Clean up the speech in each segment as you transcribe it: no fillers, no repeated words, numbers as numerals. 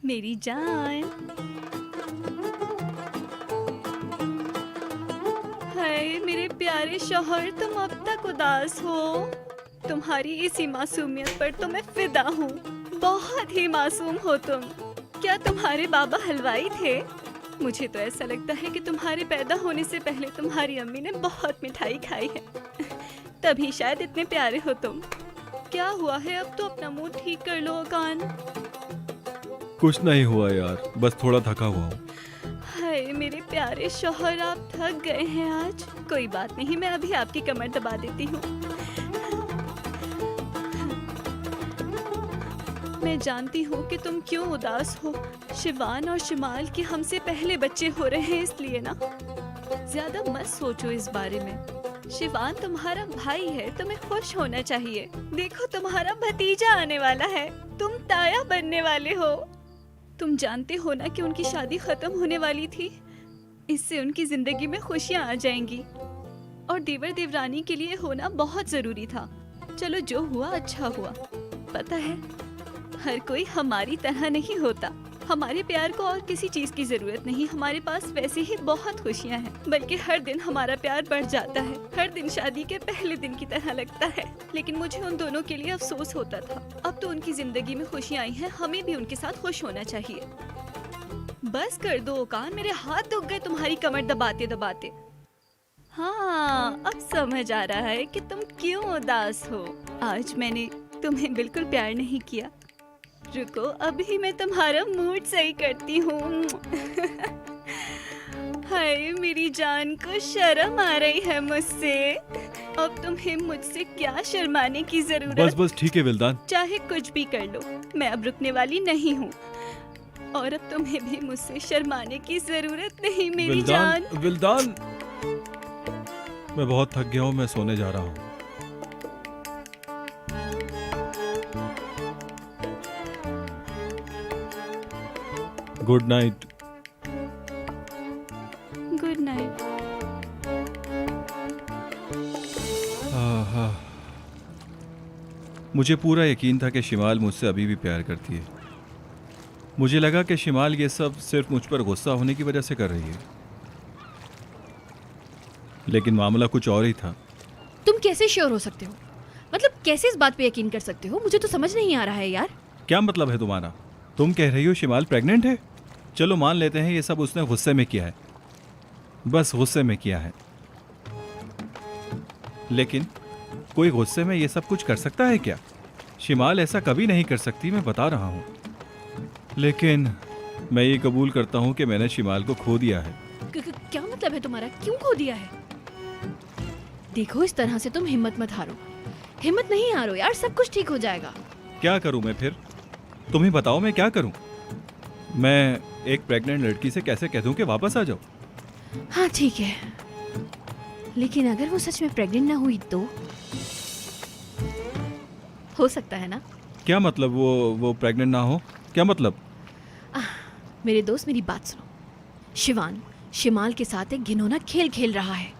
मेरी जान। हाय मेरे प्यारे शौहर, तुम अब तक उदास हो। तुम्हारी इसी मासूमियत पर तो मैं फिदा हूँ। बहुत ही मासूम हो तुम। क्या तुम्हारे बाबा हलवाई थे? मुझे तो ऐसा लगता है कि तुम्हारे पैदा होने से पहले तुम्हारी अम्मी ने बहुत मिठाई खाई है। तभी शायद इतने प्यारे हो तुम। क्या हुआ है? अब तो अपना मुंह ठीक कर लो कान। कुछ नहीं हुआ यार, बस थोड़ा थका हुआ हूँ। हाय मेरे प्यारे शौहर, आप थक गए हैं आज। कोई बात नहीं, मैं अभी आपकी कमर दबा देती हूँ। मैं जानती हूँ कि तुम क्यों उदास हो। शिवान और शिमाल के हमसे पहले बच्चे हो रहे हैं, इसलिए ना। ज्यादा मत सोचो इस बारे में। शिवान तुम्हारा भाई है, तुम्हें खुश होना चाहिए। देखो तुम्हारा भतीजा आने वाला है, तुम ताया बनने वाले हो। तुम जानते हो ना कि उनकी शादी खत्म होने वाली थी। इससे उनकी जिंदगी में खुशियां आ जाएंगी और देवर देवरानी के लिए होना बहुत जरूरी था। चलो जो हुआ अच्छा हुआ। पता है, हर कोई हमारी तरह नहीं होता। हमारे प्यार को और किसी चीज की जरूरत नहीं। हमारे पास वैसे ही बहुत खुशियां हैं, बल्कि हर दिन हमारा प्यार बढ़ जाता है। हर दिन शादी के पहले दिन की तरह लगता है। लेकिन मुझे उन दोनों के लिए अफसोस होता था। अब तो उनकी जिंदगी में खुशियां आई हैं, हमें भी उनके साथ खुश होना चाहिए। बस कर दो कान, मेरे हाथ दुख गए तुम्हारी कमर दबाते दबाते। हाँ, अब समझ आ रहा है कि तुम क्यों उदास हो। आज मैंने तुम्हें बिल्कुल प्यार नहीं किया। रुको, अभी मैं तुम्हारा मूड सही करती हूँ। हाय मेरी जान को शर्म आ रही है मुझसे। अब तुम्हें मुझसे क्या शर्माने की जरूरत। बस बस ठीक है विल्दान। चाहे कुछ भी कर लो, मैं अब रुकने वाली नहीं हूँ। और अब तुम्हें भी मुझसे शर्माने की जरूरत नहीं मेरी जान। विल्दान, मैं बहुत थक गया हूँ, मैं सोने जा रहा हूँ। Good night. Good night. मुझे पूरा यकीन था कि शिमाल मुझसे अभी भी प्यार करती है। मुझे लगा कि शिमाल ये सब सिर्फ मुझ पर गुस्सा होने की वजह से कर रही है, लेकिन मामला कुछ और ही था। तुम कैसे श्योर हो सकते हो? मतलब कैसे इस बात पे यकीन कर सकते हो? मुझे तो समझ नहीं आ रहा है यार। क्या मतलब है तुम्हारा? तुम कह रही हो शिमाल प्रेग्नेंट है? चलो मान लेते हैं ये सब उसने गुस्से में किया है, बस गुस्से में किया है। लेकिन कोई गुस्से में ये सब कुछ कर सकता है क्या? शिमाल ऐसा कभी नहीं कर सकती, मैं बता रहा हूँ। लेकिन मैं ये कबूल करता हूँ कि मैंने शिमाल को खो दिया है। क्या मतलब है तुम्हारा? क्यों खो दिया है? देखो, इस तरह से तुम हिम्मत मत हारो। हिम्मत नहीं हारो यार, सब कुछ ठीक हो जाएगा। क्या करूँ मैं फिर? तुम ही बताओ, मैं क्या करूँ? मैं एक प्रेग्नेंट लड़की से कैसे कह दूँ कि वापस आ जाओ? हाँ ठीक है, लेकिन अगर वो सच में प्रेग्नेंट ना हुई तो? हो सकता है ना? क्या मतलब वो प्रेग्नेंट ना हो? क्या मतलब? मेरे दोस्त मेरी बात सुनो। शिवान शिमाल के साथ एक घिनौना खेल खेल रहा है,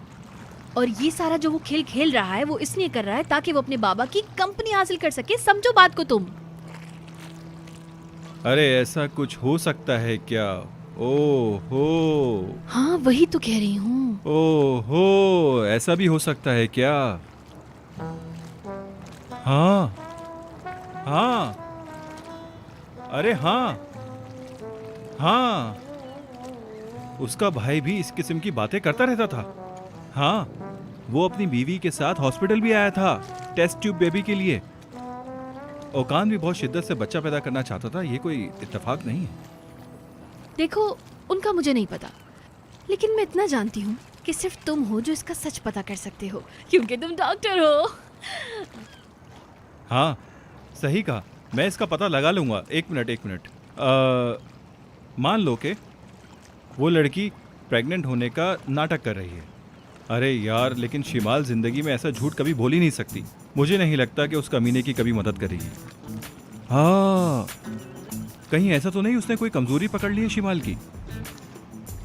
और ये सारा जो वो खेल खेल रहा है वो इसलिए कर रहा है ताकि वो अपने बाबा की कंपनी हासिल कर सके। समझो बात को तुम। अरे ऐसा कुछ हो सकता है क्या? ओहो, हाँ वही तो कह रही हूँ। ओहो, ऐसा भी हो सकता है क्या? हाँ हाँ, अरे हाँ हाँ, उसका भाई भी इस किस्म की बातें करता रहता था। हाँ, वो अपनी बीवी के साथ हॉस्पिटल भी आया था टेस्ट ट्यूब बेबी के लिए। ओकान भी बहुत शिद्दत से बच्चा पैदा करना चाहता था, ये कोई इत्तेफाक नहीं है। देखो, उनका मुझे नहीं पता, लेकिन मैं इतना जानती हूँ कि सिर्फ तुम हो जो इसका सच पता कर सकते हो, क्योंकि तुम डॉक्टर हो। हाँ सही कहा, मैं इसका पता लगा लूंगा। एक मिनट। मान लो कि वो लड़की प्रेग्नेंट होने का नाटक कर रही है। अरे यार, लेकिन शिमाल जिंदगी में ऐसा झूठ कभी बोल ही नहीं सकती। मुझे नहीं लगता कि उस कमीने की कभी मदद करेगी। हाँ, कहीं ऐसा तो नहीं उसने कोई कमजोरी पकड़ ली है शिमाल की,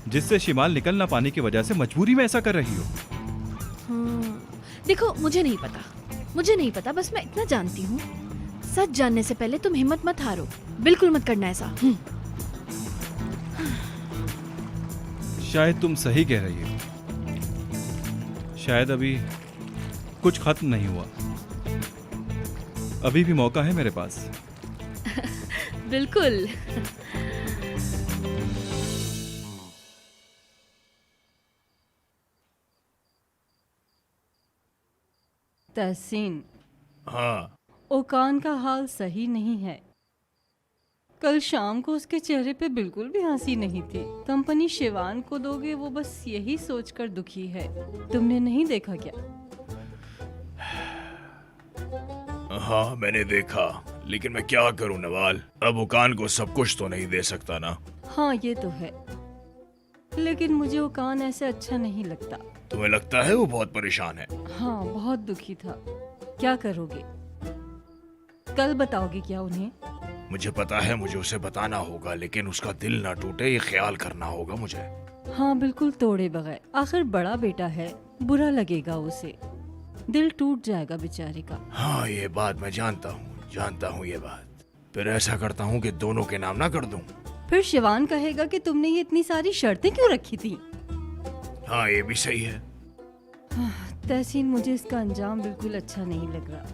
जिससे शिमाल निकल ना पाने की वजह से मजबूरी में ऐसा कर रही हो। हाँ, देखो मुझे नहीं पता, बस मैं इतना जानती हूँ, सच जानने से पहले तुम हिम्मत मत हारो। बिल्कुल मत करना ऐसा। शायद तुम सही कह रही हो। शायद अभी कुछ खत्म नहीं हुआ, अभी भी मौका है मेरे पास। बिल्कुल। तहसीन, हाँ, ओकान का हाल सही नहीं है। कल शाम को उसके चेहरे पे बिल्कुल भी हंसी नहीं थी। कंपनी शिवान को दोगे वो बस यही सोचकर दुखी है। तुमने नहीं देखा क्या? हाँ मैंने देखा, लेकिन मैं क्या करूं नवाल, अब ओकान को सब कुछ तो नहीं दे सकता ना। हाँ ये तो है, लेकिन मुझे ओकान ऐसे अच्छा नहीं लगता। तुम्हें लगता है वो बहुत परेशान है? हाँ बहुत दुखी था। क्या करोगे? कल बताओगे क्या उन्हें? मुझे पता है मुझे उसे बताना होगा, लेकिन उसका दिल ना टूटे ये ख्याल करना होगा मुझे। हाँ बिल्कुल तोड़े बगैर, आखिर बड़ा बेटा है, बुरा लगेगा उसे, दिल टूट जाएगा बेचारे का। हाँ ये बात मैं जानता हूँ ये बात। फिर ऐसा करता हूँ कि दोनों के नाम ना कर दूं। फिर शिवान कहेगा कि तुमने ये इतनी सारी शर्तें क्यों रखी थी। हाँ ये भी सही है। तहसीन, मुझे इसका अंजाम बिल्कुल अच्छा नहीं लग रहा।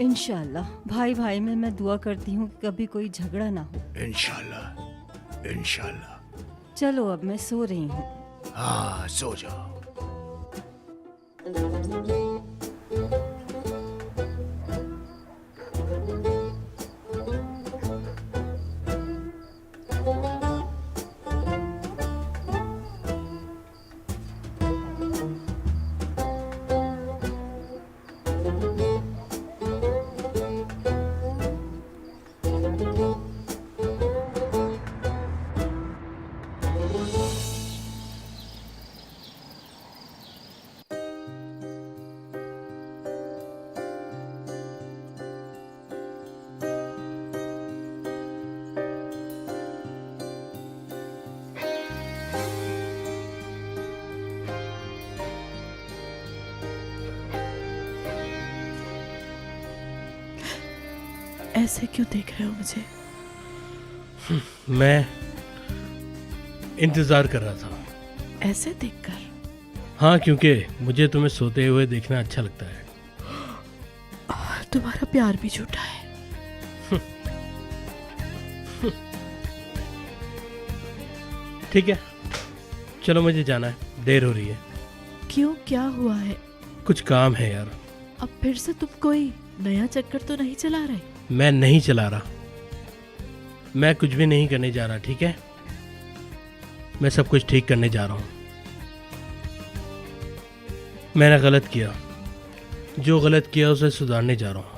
इंशाल्लाह भाई भाई में मैं दुआ करती हूँ कि कभी कोई झगड़ा ना हो। इंशाल्लाह इंशाल्लाह। चलो अब मैं सो रही हूँ। हाँ सो जाओ। ऐसे क्यों देख रहे हो मुझे? मैं इंतजार कर रहा था। ऐसे देखकर? हाँ, क्योंकि मुझे तुम्हें सोते हुए देखना अच्छा लगता है। तुम्हारा प्यार भी झूठा है। ठीक है, चलो मुझे जाना है, देर हो रही है। क्यों, क्या हुआ है? कुछ काम है यार। अब फिर से तुम कोई नया चक्कर तो नहीं चला रहे? मैं नहीं चला रहा, मैं कुछ भी नहीं करने जा रहा, ठीक है? मैं सब कुछ ठीक करने जा रहा हूँ। मैंने गलत किया, जो गलत किया उसे सुधारने जा रहा हूँ।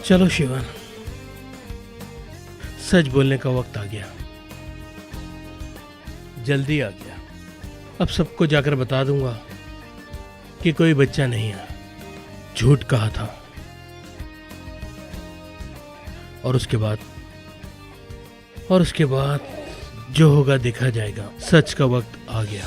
चलो शिवान, सच बोलने का वक्त आ गया, जल्दी आ गया। अब सबको जाकर बता दूंगा कि कोई बच्चा नहीं है, झूठ कहा था। और उसके बाद जो होगा देखा जाएगा। सच का वक्त आ गया।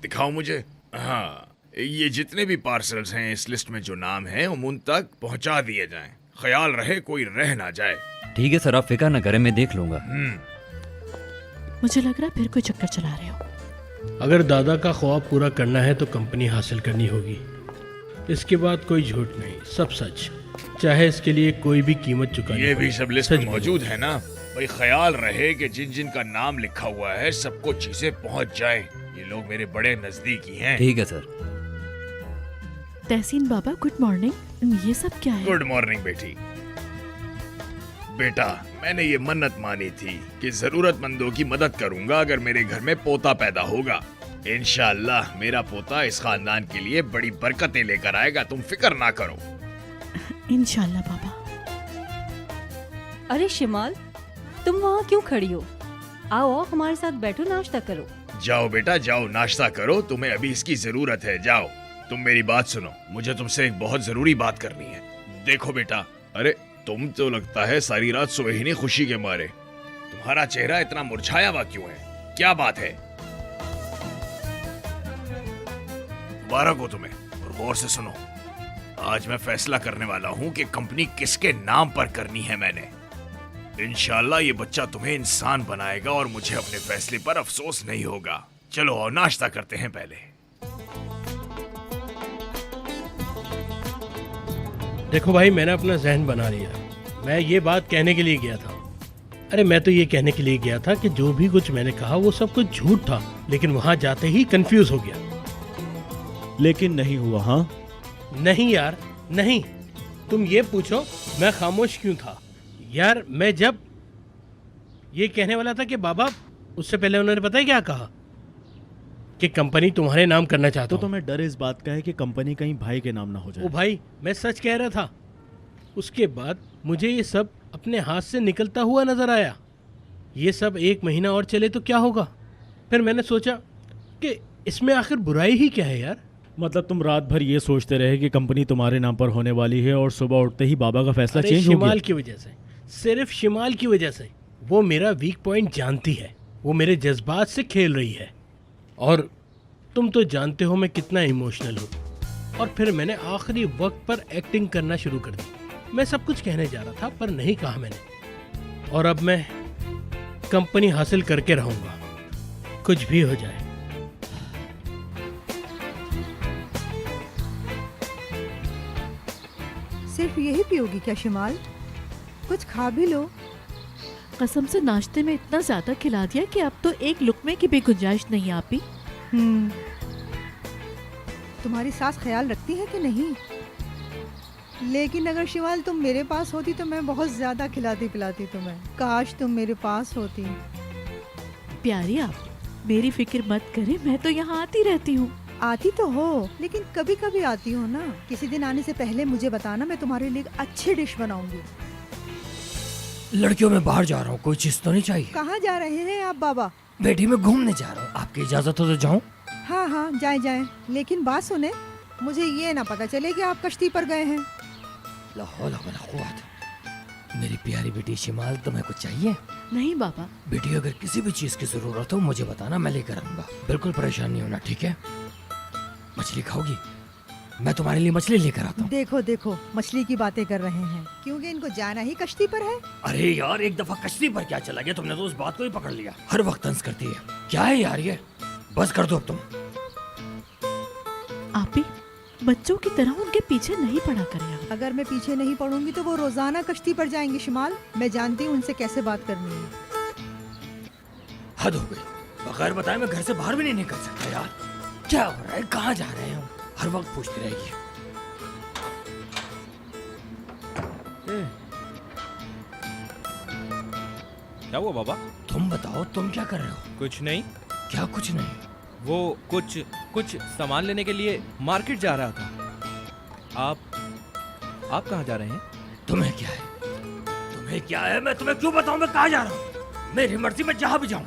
दिखाओ मुझे। हाँ, ये जितने भी पार्सल्स हैं इस लिस्ट में जो नाम है उन तक पहुंचा दिए जाएं। ख्याल रहे कोई रह ना जाए। ठीक है सर, आप फिक्र न करें, मैं देख लूंगा। मुझे लग रहा है फिर कोई चक्कर चला रहे हो। अगर दादा का ख्वाब पूरा करना है तो कंपनी हासिल करनी होगी। इसके बाद कोई झूठ नहीं, सब सच, चाहे इसके लिए कोई भी कीमत चुकानी ये पड़े। भी सब लिस्ट सच में बोलो। मौजूद है ना भाई। ख्याल रहे कि जिन जिन का नाम लिखा हुआ है सबको चीजें पहुंच जाए। ये लोग मेरे बड़े नजदीकी हैं। ठीक है सर। तहसीन बाबा, गुड मॉर्निंग। ये सब क्या है? गुड मॉर्निंग बेटी। बेटा, मैंने ये मन्नत मानी थी कि जरूरतमंदों की मदद करूंगा अगर मेरे घर में पोता पैदा होगा। इंशाअल्लाह मेरा पोता इस खानदान के लिए बड़ी बरकतें लेकर आएगा, तुम फिक्र ना करो। इंशाल्लाह बाबा। अरे शिमाल, तुम वहाँ क्यों खड़ी हो? आओ आओ, हमारे साथ बैठो, नाश्ता करो। जाओ बेटा जाओ, नाश्ता करो, तुम्हें अभी इसकी जरूरत है। जाओ। तुम मेरी बात सुनो, मुझे तुमसे एक बहुत जरूरी बात करनी है। देखो बेटा, अरे तुम तो लगता है सारी रात सोए ही नहीं खुशी के मारे। तुम्हारा चेहरा इतना मुरझाया हुआ क्यों है? क्या बात है? मुबारक हो तुम्हें। और गौर से सुनो, आज मैं फैसला करने वाला हूँ कि कंपनी किसके नाम पर करनी है मैंने। इंशाल्लाह ये बच्चा तुम्हें इंसान बनाएगा और मुझे अपने फैसले पर अफसोस नहीं होगा। चलो और नाश्ता करते हैं पहले। देखो भाई, मैंने अपना जहन बना लिया। मैं ये बात कहने के लिए गया था। अरे मैं तो ये कहने के लिए गया था कि जो भी कुछ मैंने कहा वो सब कुछ झूठ था, लेकिन वहां जाते ही कंफ्यूज हो गया। लेकिन नहीं हुआ। हाँ, नहीं यार, नहीं। तुम ये पूछो मैं खामोश क्यों था। यार मैं जब ये कहने वाला था कि बाबा, उससे पहले उन्होंने पता है क्या कहा कि कंपनी तुम्हारे नाम करना चाहता तो हूं। तुम्हें डर इस बात का है कि कंपनी कहीं भाई के नाम ना हो ओ जाए। भाई, मैं सच कह रहा था। उसके बाद मुझे ये सब अपने हाथ से निकलता हुआ नजर आया। ये सब 1 महीना और चले तो क्या होगा। फिर मैंने सोचा कि इसमें आखिर बुराई ही क्या है यार। मतलब तुम रात भर ये सोचते रहे कि कंपनी तुम्हारे नाम पर होने वाली है और सुबह उठते ही बाबा का फैसला अरे चेंज हो शिमाल गया। की वजह से, सिर्फ शिमाल की वजह से। वो मेरा वीक पॉइंट जानती है, वो मेरे जज्बात से खेल रही है। और तुम तो जानते हो मैं कितना इमोशनल हूँ। और फिर मैंने आखिरी वक्त पर एक्टिंग करना शुरू कर दी। मैं सब कुछ कहने जा रहा था पर नहीं कहा मैंने। और अब मैं कंपनी हासिल करके रहूंगा, कुछ भी हो जाए। सिर्फ यही पियोगी क्या शिमाल? कुछ खा भी लो। कसम से नाश्ते में इतना ज्यादा खिला दिया कि अब तो एक लुकमे की भी गुंजाइश नहीं आपी। तुम्हारी सास ख्याल रखती है कि नहीं? लेकिन अगर शिमाल तुम मेरे पास होती तो मैं बहुत ज्यादा खिलाती पिलाती तुम्हें। काश तुम मेरे पास होती। प्यारी आप मेरी फिक्र मत करें, मैं तो यहाँ आती रहती हूँ। आती तो हो, लेकिन कभी कभी आती हो ना। किसी दिन आने से पहले मुझे बताना, मैं तुम्हारे लिए एक अच्छी डिश बनाऊंगी। लड़कियों में बाहर जा रहा हूँ, कोई चीज तो नहीं चाहिए? कहाँ जा रहे हैं आप बाबा? बेटी में घूमने जा रहा हूँ, आपकी इजाजत हो तो जाऊँ? हाँ हाँ, जाएं जाएं। लेकिन बात सुने, मुझे ये ना पता चले कि आप कश्ती पर गए हैं। लाहौल वला कुव्वत। मेरी प्यारी बेटी शिमाल, तुम्हें कुछ चाहिए? नहीं बाबा। बेटी अगर किसी भी चीज की जरूरत हो मुझे बताना, मैं लेकर आऊंगा। बिल्कुल परेशान नहीं होना, ठीक है? मछली खाओगी? मैं तुम्हारे लिए मछली लेकर आता हूँ। देखो देखो, मछली की बातें कर रहे हैं क्योंकि इनको जाना ही कश्ती पर है। अरे यार, एक दफा कश्ती पर क्या चला गया, तुमने तो उस बात को ही पकड़ लिया। हर वक्त तंज करती है। क्या है यार ये? बस कर दो अब तुम। आपी बच्चों की तरह उनके पीछे नहीं पड़ा करें आप। अगर मैं पीछे नहीं पड़ूंगी तो वो रोजाना कश्ती पर जाएंगे शिमाल। मैं जानती हूँ उनसे कैसे बात करनी है। हद हो गई, बगैर बताए मैं घर से बाहर भी नहीं निकल सकता यार। क्या हो रहा है, कहाँ जा रहे हैं हम? हर वक्त पूछती रहेगी। क्या हुआ बाबा? तुम बताओ, तुम क्या कर रहे हो? कुछ नहीं। क्या कुछ नहीं? वो कुछ सामान लेने के लिए मार्केट जा रहा था। आप कहाँ जा रहे हैं? तुम्हें क्या है? तुम्हें क्या है? मैं तुम्हें क्यों बताऊं मैं कहाँ जा रहा हूँ? मेरी मर्जी, मैं जहाँ भी जाऊँ।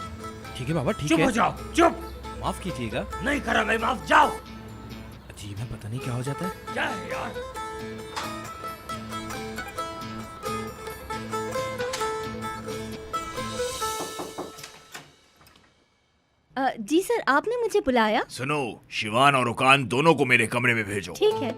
ठीक है बाबा, ठीक चुप है। हो जाओ, चुप। माफ कीजिएगा। नहीं करा मैं माफ, जाओ। अजीब है, पता नहीं क्या हो जाता है। क्या है यार? जी सर, आपने मुझे बुलाया? सुनो, शिवान और रुकान दोनों को मेरे कमरे में भेजो। ठीक है।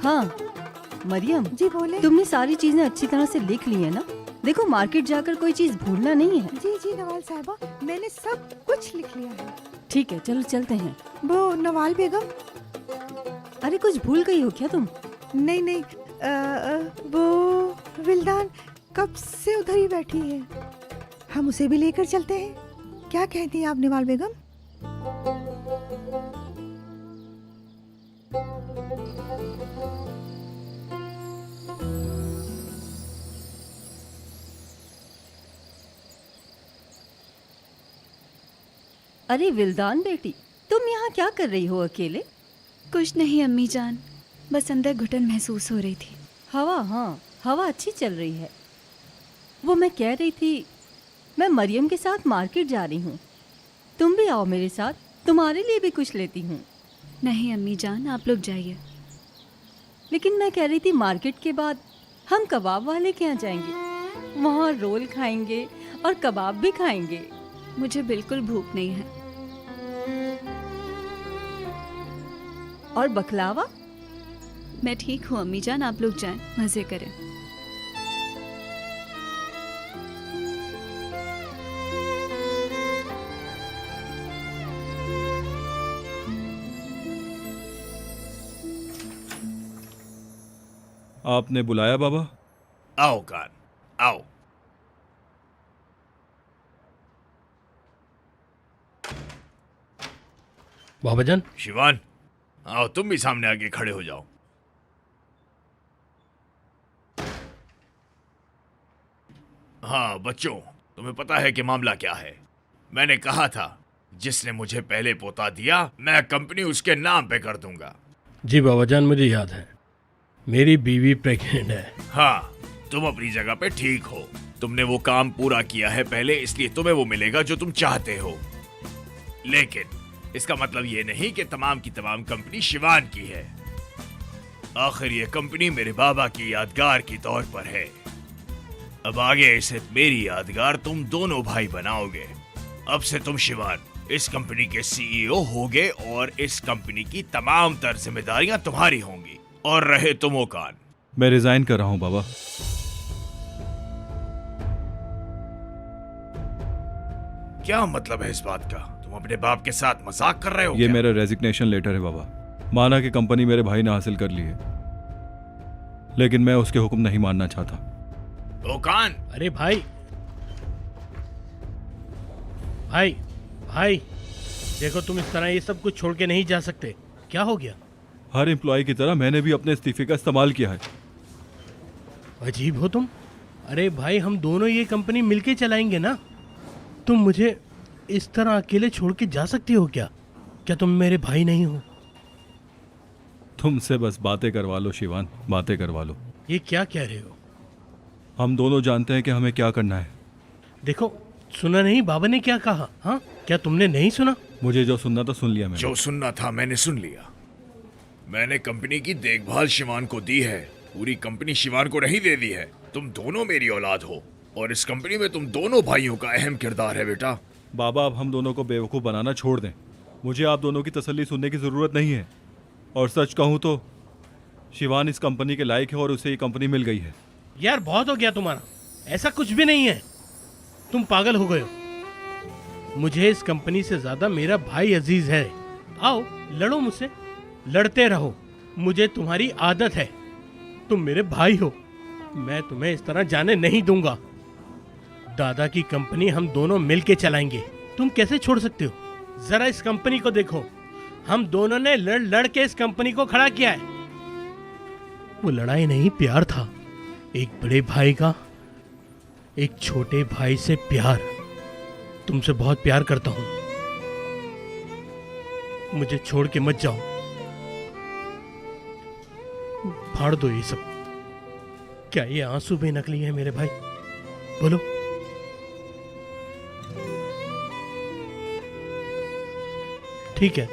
हाँ मरियम, जी बोले। तुमने सारी चीजें अच्छी तरह से लिख ली है ना? देखो, मार्केट जाकर कोई चीज भूलना नहीं है। जी जी नवाल साहिबा, मैंने सब कुछ लिख लिया है। ठीक है, चलो चलते हैं। वो नवाल बेगम। अरे कुछ भूल गई हो क्या तुम? नहीं नहीं, वो विल्दान कब से उधर ही बैठी है। हम उसे भी लेकर चलते हैं। क्या कहती हैं आप नवाल बेगम? अरे विल्दान बेटी, तुम यहाँ क्या कर रही हो अकेले? कुछ नहीं अम्मी जान, बस अंदर घुटन महसूस हो रही थी। हवा, हाँ हवा अच्छी चल रही है। वो मैं कह रही थी, मैं मरियम के साथ मार्केट जा रही हूँ। तुम भी आओ मेरे साथ, तुम्हारे लिए भी कुछ लेती हूँ। नहीं अम्मी जान, आप लोग जाइए। लेकिन मैं कह रही थी मार्केट के बाद हम कबाब वाले के यहाँ जाएंगे, वहाँ रोल खाएंगे और कबाब भी खाएंगे। मुझे बिल्कुल भूख नहीं है। और बकलावा? मैं ठीक हूँ अम्मी जान, आप लोग जाएं, मजे करें। आपने बुलाया बाबा? आओ कान, आओ। बाबा जान, शिवान, आओ तुम भी सामने आके खड़े हो जाओ। हाँ बच्चों, तुम्हें पता है कि मामला क्या है? मैंने कहा था जिसने मुझे पहले पोता दिया मैं कंपनी उसके नाम पे कर दूंगा। जी बाबा जान, मुझे याद है। मेरी बीवी प्रेग्नेंट है। हाँ, तुम अपनी जगह पे ठीक हो। तुमने वो काम पूरा किया है पहले, इसलिए तुम्हें वो मिलेगा जो तुम चाहते हो। लेकिन इसका मतलब ये नहीं कि तमाम की तमाम कंपनी शिवान की है। आखिर ये कंपनी मेरे बाबा की यादगार के तौर पर है। अब आगे इसे मेरी यादगार तुम दोनों भाई बनाओगे। अब से तुम शिवान इस कंपनी के सीईओ होगे और इस कंपनी की तमाम तर जिम्मेदारियां तुम्हारी होंगी। और रहे तुम ओकान, मैं रिजाइन कर रहा हूँ बाबा। क्या मतलब है इस बात का? तुम अपने बाप के साथ मजाक कर रहे हो? ये क्या? मेरा रेजिग्नेशन लेटर है बाबा। माना कि कंपनी मेरे भाई ने हासिल कर ली है, लेकिन मैं उसके हुक्म नहीं मानना चाहता। ओकान! अरे भाई भाई भाई, देखो तुम इस तरह ये सब कुछ छोड़ के नहीं जा सकते। क्या हो गया? हर एम्प्लॉय की तरह मैंने भी अपने इस्तीफे का इस्तेमाल किया है। अजीब हो तुम। अरे भाई, हम दोनों ये कंपनी मिलके चलाएंगे ना। तुम मुझे इस तरह अकेले छोड़ के जा सकती हो क्या? क्या तुम मेरे भाई नहीं हो? तुमसे बस बातें करवा लो शिवान, बातें करवा लो। ये क्या कह रहे हो? हम दोनों जानते हैं कि हमें क्या करना है। देखो, सुना नहीं बाबा ने क्या कहा? हाँ, क्या तुमने नहीं सुना? मुझे जो सुनना था सुन लिया मैंने। जो सुनना था मैंने सुन लिया। मैंने कंपनी की देखभाल शिवान को दी है, पूरी कंपनी शिवान को नहीं दे दी है। तुम दोनों मेरी औलाद हो और इस कंपनी में तुम दोनों भाइयों का अहम किरदार है बेटा। बाबा, अब हम दोनों को बेवकूफ़ बनाना छोड़ दें। मुझे आप दोनों की तसल्ली सुनने की ज़रूरत नहीं है। और सच कहूँ तो शिवान इस कंपनी के लायक है और उसे ये कंपनी मिल गई है। यार बहुत हो गया तुम्हारा। ऐसा कुछ भी नहीं है। तुम पागल हो गए हो। मुझे इस कंपनी से ज्यादा मेरा भाई अजीज है। आओ लड़ो मुझसे, लड़ते रहो। मुझे तुम्हारी आदत है। तुम मेरे भाई हो, मैं तुम्हें इस तरह जाने नहीं दूंगा। दादा की कंपनी हम दोनों मिलके चलाएंगे। तुम कैसे छोड़ सकते हो? जरा इस कंपनी को देखो। हम दोनों ने लड़ लड़ के इस कंपनी को खड़ा किया है। वो लड़ाई नहीं, प्यार था। एक बड़े भाई का एक छोटे भाई से प्यार। तुमसे बहुत प्यार करता हूं। मुझे छोड़ के मत जाओ। फाड़ दो ये सब। क्या ये आंसू भी नकली है मेरे भाई? बोलो। ठीक है,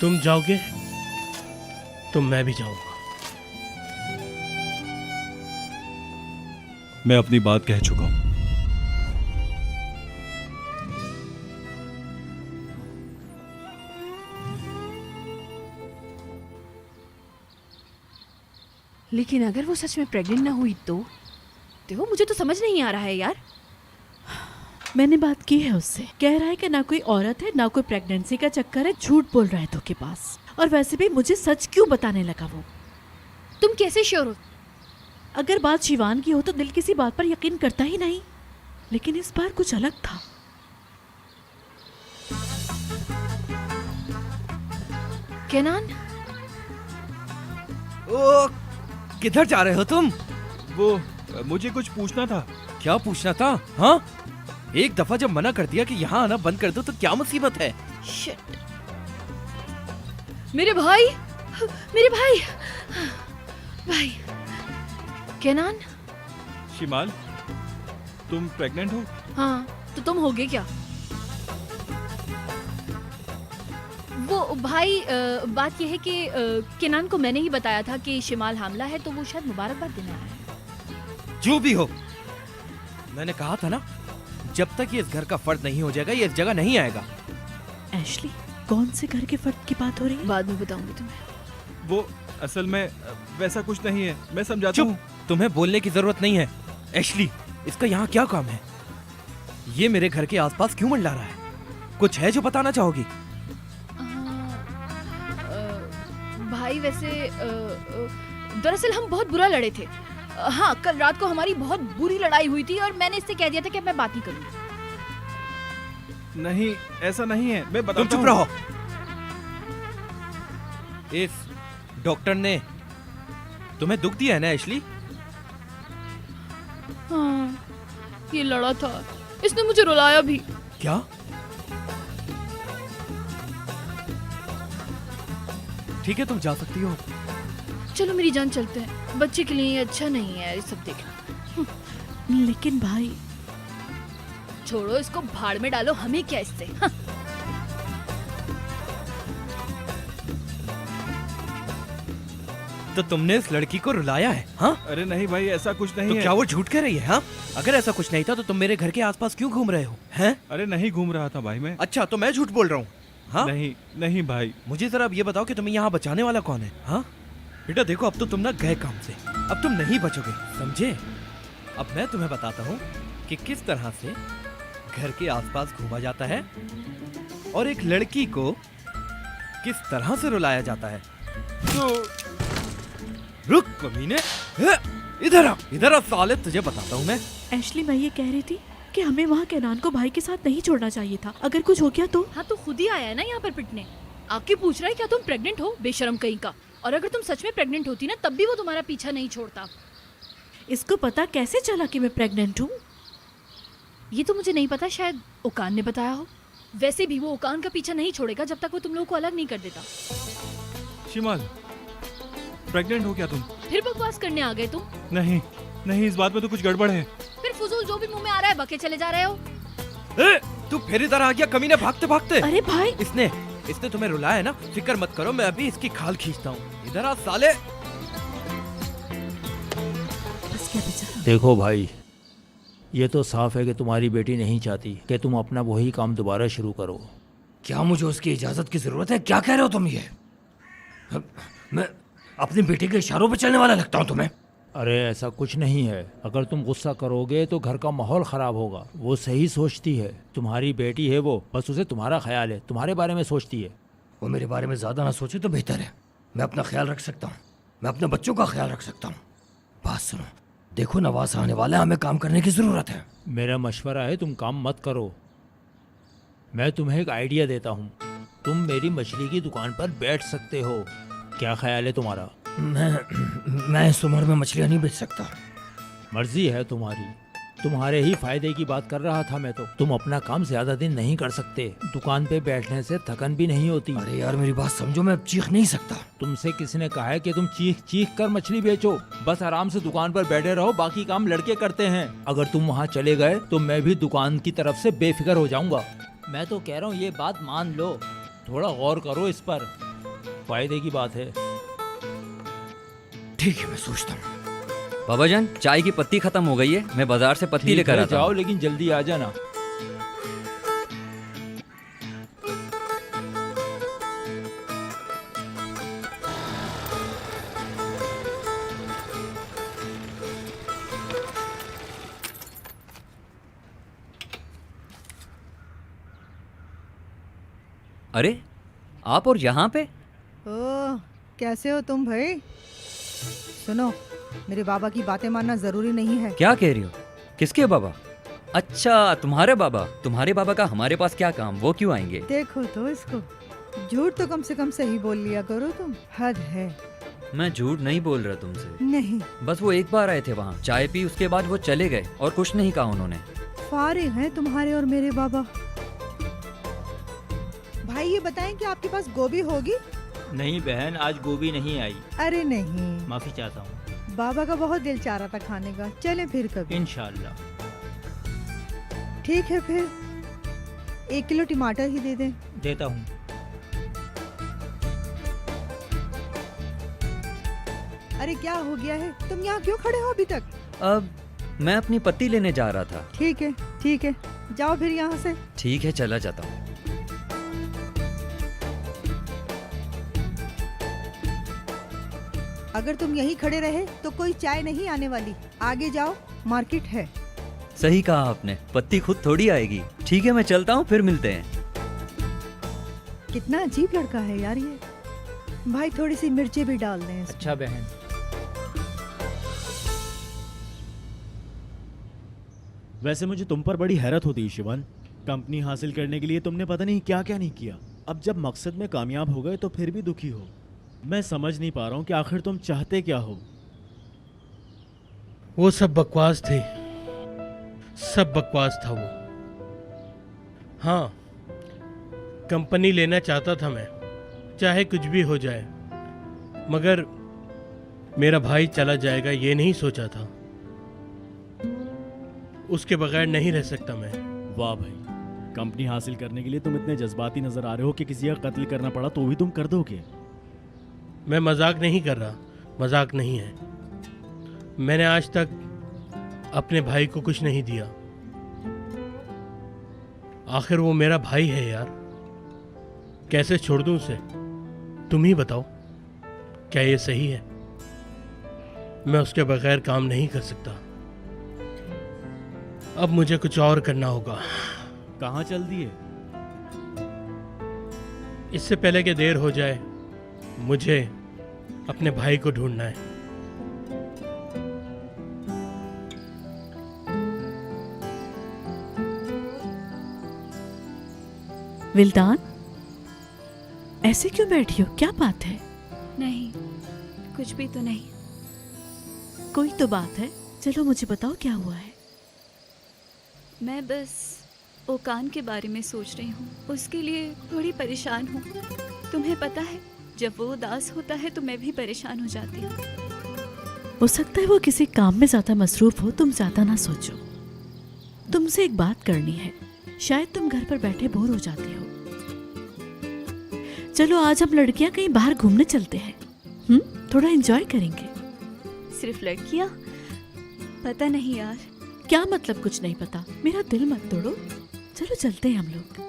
तुम जाओगे तो मैं भी जाऊंगा। मैं अपनी बात कह चुका हूं। लेकिन अगर वो सच में प्रेग्नेंट ना हुई तो देखो, मुझे तो समझ नहीं आ रहा है यार। मैंने बात की है उससे। कह रहा है कि ना कोई औरत है, ना कोई प्रेगनेंसी का चक्कर है। झूठ बोल रहा है तो के पास। और वैसे भी मुझे सच क्यों बताने लगा वो? तुम कैसे श्योर हो? अगर बात शिवान की हो तो दिल किसी बात पर यकीन करता ही नहीं, लेकिन इस बार कुछ अलग था। केनान, ओ, किधर जा रहे हो तुम? वो मुझे कुछ पूछना था। क्या पूछना था? हाँ, एक दफा जब मना कर दिया कि यहाँ आना बंद कर दो तो क्या मुसीबत है? शिट। मेरे भाई, मेरे भाई, भाई। केनान, शिमाल, तुम प्रेग्नेंट हो? हाँ, तो तुम होगे क्या? वो भाई बात यह है कि केनान को मैंने ही बताया था कि शिमाल हामला है, तो वो शायद मुबारकबाद देने आया है। जो भी हो, मैंने कहा था ना, जब तक ये इस घर का फर्द नहीं हो जाएगा ये इस जगह नहीं आएगा। एशली, कौन से घर के फर्द की बात हो रही है? बाद में बताऊंगी तुम्हें। वो असल में वैसा कुछ नहीं है, मैं समझाता चुप, हूँ। तुम्हें बोलने की जरूरत नहीं है। एशली, इसका यहाँ क्या काम है? ये मेरे घर के आसपास क्यों मंडरा रहा है? कुछ है जो बताना चाहोगी? भाई वैसे दरअसल हम बहुत बुरा लड़े थे। हाँ, कल रात को हमारी बहुत बुरी लड़ाई हुई थी और मैंने इससे कह दिया था कि मैं बात नहीं करूंगी। नहीं, ऐसा नहीं है, मैं तुम बताता चुप हूँ। रहो। इस डॉक्टर ने तुम्हें दुख दिया है ना एशली? हाँ, ये लड़ा था, इसने मुझे रुलाया भी। क्या? ठीक है, तुम जा सकती हो। चलो मेरी जान, चलते हैं। बच्चे के लिए ये अच्छा नहीं है ये सब देखना। लेकिन भाई, छोड़ो इसको, भाड़ में डालो, हमें क्या इससे। हाँ। तो तुमने इस लड़की को रुलाया है? हाँ? अरे नहीं भाई, ऐसा कुछ नहीं तो है। क्या वो झूठ कह रही है? हाँ? अगर ऐसा कुछ नहीं था तो तुम मेरे घर के आसपास क्यों घूम रहे हो? हैं? अरे नहीं घूम रहा था भाई मैं। अच्छा, तो मैं झूठ बोल रहा हूँ? हाँ? नहीं नहीं भाई। मुझे जरा अब ये बताओ कि तुम्हें यहाँ बचाने वाला कौन है? हाँ? बेटा देखो, अब तो तुम ना गए काम से, अब तुम नहीं बचोगे, समझे? अब मैं तुम्हें बताता हूँ कि किस तरह से घर के आसपास घूमा जाता है और एक लड़की को किस तरह से रुलाया जाता है। तो रुक कमीने, इधर आ साले, तुझे बताता हूँ मैं। एशली, मैं ये कह रही थी कि हमें वहाँ केनान को भाई के साथ नहीं छोड़ना चाहिए था। अगर कुछ हो गया तो? हाँ, तो खुद ही आया है ना यहाँ पर पिटने। आके पूछ रहा है क्या तुम प्रेग्नेंट हो, बेशरम कहीं का। और अगर तुम सच में प्रेग्नेंट होती ना, तब भी वो तुम्हारा पीछा नहीं छोड़ता। इसको पता कैसे चला कि मैं प्रेग्नेंट हूँ? ये तो मुझे नहीं पता, शायद ओकान ने बताया हो। वैसे भी वो ओकान का पीछा नहीं छोड़ेगा जब तक वो तुम लोगों को अलग नहीं कर देता। शिमाल, प्रेग्नेंट हो क्या तुम? फिर बकवास करने आ गए तुम? नहीं नहीं, इस बात में तो कुछ गड़बड़ है। फिर फुजूल जो भी मुंह में आ रहा है बके चले जा रहे हो। तू फिर इधर आ गया कमीने, भागते भागते। अरे भाई, इसने तुम्हें रुलाया है ना? फिक्र मत करो, मैं अभी इसकी खाल खींचता हूँ। इधर आ साले। बस क्या बेचारा। देखो भाई, ये तो साफ है कि तुम्हारी बेटी नहीं चाहती कि तुम अपना वही काम दोबारा शुरू करो। क्या मुझे उसकी इजाजत की जरूरत है? क्या कह रहे हो तुम ये? मैं अपनी बेटी के इशारों पे चलने वाला लगता हूँ तुम्हें? अरे ऐसा कुछ नहीं है, अगर तुम गुस्सा करोगे तो घर का माहौल खराब होगा। वो सही सोचती है, तुम्हारी बेटी है वो, बस उसे तुम्हारा ख्याल है, तुम्हारे बारे में सोचती है। वो मेरे बारे में ज्यादा ना सोचे तो बेहतर है। मैं अपना ख्याल रख सकता हूँ, मैं अपने बच्चों का ख्याल रख सकता हूँ। बात सुनो, देखो नवाज आने वाला है, हमें काम करने की जरूरत है। मेरा मशवरा है तुम काम मत करो। मैं तुम्हें एक आइडिया देता हूँ, तुम मेरी मछली की दुकान पर बैठ सकते हो। क्या ख्याल है तुम्हारा? मैं इस उम्र में मछलियाँ नहीं बेच सकता। मर्जी है तुम्हारी, तुम्हारे ही फायदे की बात कर रहा था मैं तो। तुम अपना काम ज्यादा दिन नहीं कर सकते, दुकान पे बैठने से थकन भी नहीं होती। अरे यार मेरी बात समझो, मैं अब चीख नहीं सकता। तुमसे किसने कहा है कि तुम चीख चीख कर मछली बेचो? बस आराम से दुकान पर बैठे रहो, बाकी काम लड़के करते हैं। अगर तुम वहाँ चले गए तो मैं भी दुकान की तरफ से बेफिक्र हो जाऊंगा। मैं तो कह रहा हूँ ये बात मान लो, थोड़ा गौर करो इस पर, फायदे की बात है। ठीक है, मैं सोचता हूँ। बाबा जान, चाय की पत्ती खत्म हो गई है, मैं बाजार से पत्ती ठीक लेकर है, आता जाओ हूँ। लेकिन जल्दी आ जाना। अरे आप और यहाँ पे? ओह, कैसे हो तुम भाई? सुनो, मेरे बाबा की बातें मानना जरूरी नहीं है। क्या कह रही हो? किसके बाबा? अच्छा, तुम्हारे बाबा। तुम्हारे बाबा का हमारे पास क्या काम, वो क्यों आएंगे? देखो तो इसको, झूठ तो कम से कम सही बोल लिया करो तुम, हद है। मैं झूठ नहीं बोल रहा तुमसे। नहीं, बस वो एक बार आए थे वहाँ, चाय पी, उसके बाद वो चले गए और कुछ नहीं कहा उन्होंने। फारिग हैं तुम्हारे और मेरे बाबा। भाई ये बताएं कि आपके पास गोभी होगी? नहीं बहन, आज गोभी नहीं आई। अरे नहीं, माफी चाहता हूँ। बाबा का बहुत दिल चाह रहा था खाने का। चले फिर कभी। इंशाल्लाह। ठीक है फिर 1 किलो टमाटर ही दे दें। देता हूँ। अरे क्या हो गया है, तुम यहाँ क्यों खड़े हो अभी तक? अब मैं अपनी पत्ती लेने जा रहा था। ठीक है जाओ फिर यहाँ से। ठीक है, चला जाता हूँ। अगर तुम यहीं खड़े रहे तो कोई चाय नहीं आने वाली। आगे जाओ, मार्केट है। सही कहा आपने, पत्ती खुद थोड़ी आएगी। ठीक है, मैं चलता हूँ, फिर मिलते हैं। कितना अजीब लड़का है यार ये। भाई थोड़ी सी मिर्ची भी डाल दें इसमें। अच्छा बहन। वैसे मुझे तुम पर बड़ी हैरत होती है शिवान। कंपनी हासिल करने के लिए तुमने पता नहीं क्या क्या नहीं किया। अब जब मकसद में कामयाब हो गए तो फिर भी दुखी हो। मैं समझ नहीं पा रहा हूँ कि आखिर तुम चाहते क्या हो। वो सब बकवास थे, सब बकवास था वो। हाँ, कंपनी लेना चाहता था मैं, चाहे कुछ भी हो जाए, मगर मेरा भाई चला जाएगा ये नहीं सोचा था। उसके बगैर नहीं रह सकता मैं। वाह भाई, कंपनी हासिल करने के लिए तुम इतने जज्बाती नजर आ रहे हो कि किसी का कत्ल करना पड़ा तो भी तुम कर दोगे। मैं मजाक नहीं कर रहा, मजाक नहीं है। मैंने आज तक अपने भाई को कुछ नहीं दिया। आखिर वो मेरा भाई है यार, कैसे छोड़ दूं उसे? तुम ही बताओ, क्या ये सही है? मैं उसके बगैर काम नहीं कर सकता। अब मुझे कुछ और करना होगा। कहाँ चल दिए? इससे पहले कि देर हो जाए, मुझे अपने भाई को ढूंढना है। विल्दान, ऐसे क्यों बैठी हो? क्या बात है? नहीं, कुछ भी तो नहीं। कोई तो बात है, चलो मुझे बताओ क्या हुआ है। मैं बस ओकान के बारे में सोच रही हूँ, उसके लिए थोड़ी परेशान हूँ। तुम्हें पता है, जब वो उदास होता है तो मैं भी परेशान हो जाती हूँ। हो सकता है वो किसी काम में ज्यादा मसरूफ हो, तुम ज्यादा ना सोचो। तुमसे एक बात करनी है, शायद तुम घर पर बैठे बोर हो जाती हो। चलो आज हम लड़कियां कहीं बाहर घूमने चलते हैं। थोड़ा एंजॉय करेंगे। सिर्फ लड़कियाँ? पता नहीं यार। क्या मतलब कुछ नहीं पता? मेरा दिल मत तोड़ो, चलो चलते हैं हम लोग।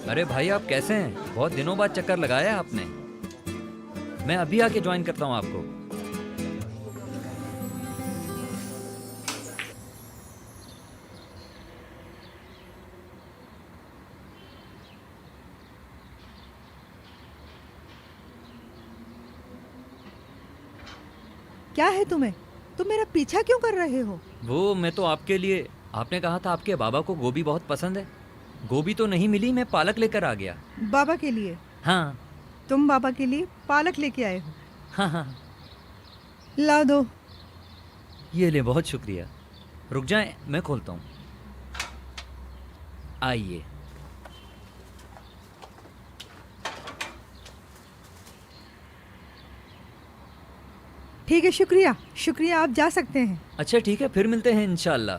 अरे भाई, आप कैसे हैं? बहुत दिनों बाद चक्कर लगाया आपने। मैं अभी आके ज्वाइन करता हूँ आपको। क्या है तुम्हें? तुम मेरा पीछा क्यों कर रहे हो? वो मैं तो आपके लिए, आपने कहा था आपके बाबा को गोभी बहुत पसंद है। गोभी तो नहीं मिली, मैं पालक लेकर आ गया। बाबा के लिए? हाँ। तुम बाबा के लिए पालक लेके आए हो? हाँ। ला दो। ये ले, बहुत शुक्रिया। रुक जाएं, मैं खोलता हूँ। आइए। ठीक है, शुक्रिया शुक्रिया, आप जा सकते हैं। अच्छा ठीक है, फिर मिलते हैं इंशाल्लाह।